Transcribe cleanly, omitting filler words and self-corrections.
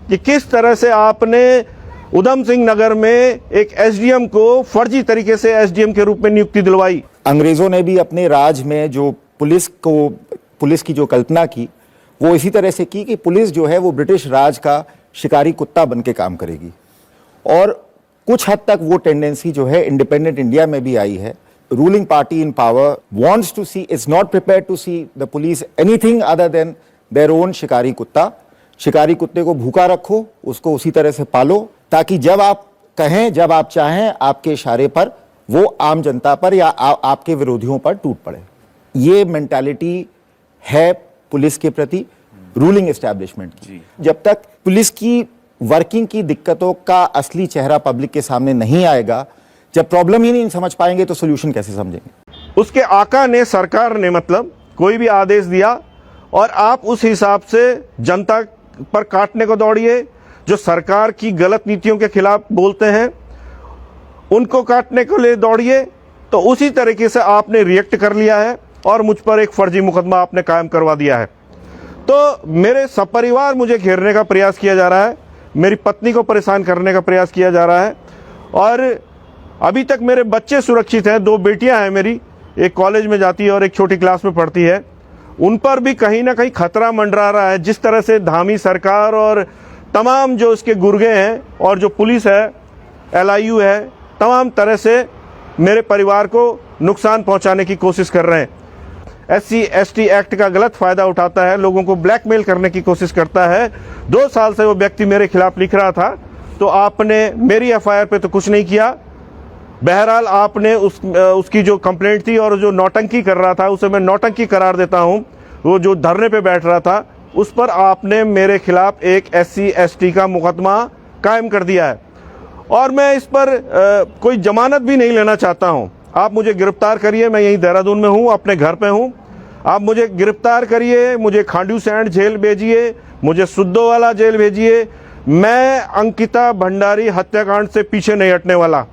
कि किस तरह से आपने उधम सिंह नगर में एक एसडीएम को फर्जी तरीके से एसडीएम के रूप में नियुक्ति दिलवाई। अंग्रेजों ने भी अपने राज में जो पुलिस की जो कल्पना की वो इसी तरह से की कि पुलिस जो है वो ब्रिटिश राज का शिकारी कुत्ता बन के काम करेगी, और कुछ हद तक वो टेंडेंसी जो है इंडिपेंडेंट इंडिया में भी आई है। Ruling party in power wants to see, is not prepared to see the police anything other than their own शिकारी कुत्ता। शिकारी कुत्ते को भूखा रखो, उसको उसी तरह से पालो ताकि जब आप कहें, जब आप चाहें, आपके इशारे पर वो आम जनता पर या आपके विरोधियों पर टूट पड़े। ये मेंटालिटी है पुलिस के प्रति रूलिंग एस्टैब्लिशमेंट की। जब तक पुलिस की वर्किंग की दिक्कतों का असली चेहरा पब्लिक के सामने नहीं आएगा, जब प्रॉब्लम ही नहीं समझ पाएंगे तो सोल्यूशन कैसे समझेंगे। उसके आका ने, सरकार ने मतलब कोई भी आदेश दिया और आप उस हिसाब से जनता पर काटने को दौड़िए। जो सरकार की गलत नीतियों के खिलाफ बोलते हैं उनको काटने को ले दौड़िए। तो उसी तरीके से आपने रिएक्ट कर लिया है और मुझ पर एक फर्जी मुकदमा आपने कायम करवा दिया है। तो मेरे सपरिवार मुझे घेरने का प्रयास किया जा रहा है, मेरी पत्नी को परेशान करने का प्रयास किया जा रहा है, और अभी तक मेरे बच्चे सुरक्षित हैं। 2 बेटियां हैं मेरी, एक कॉलेज में जाती है और एक छोटी क्लास में पढ़ती है। उन पर भी कहीं ना कहीं खतरा मंडरा रहा है। जिस तरह से धामी सरकार और तमाम जो इसके गुर्गे हैं और जो पुलिस है, LIU है, तमाम तरह से मेरे परिवार को नुकसान पहुंचाने की कोशिश कर रहे हैं। SC ST एक्ट का गलत फायदा उठाता है, लोगों को ब्लैकमेल करने की कोशिश करता है। 2 साल से वो व्यक्ति मेरे खिलाफ लिख रहा था, तो आपने मेरी FIR पे तो कुछ नहीं किया। बहरहाल आपने उसकी जो कंप्लेंट थी और जो नौटंकी कर रहा था उसे मैं नौटंकी करार देता हूं। वो जो धरने पे बैठ रहा था उस पर आपने मेरे खिलाफ एक SC ST का मुकदमा कायम कर दिया है, और मैं इस पर कोई जमानत भी नहीं लेना चाहता हूं। आप मुझे गिरफ्तार करिए, मैं यहीं देहरादून में हूं, अपने घर पे हूं। आप मुझे गिरफ्तार करिए, मुझे खांडू सैंड जेल भेजिए, मुझे सुद्दोवाला जेल भेजिए। मैं अंकिता भंडारी हत्याकांड से पीछे नहीं हटने वाला।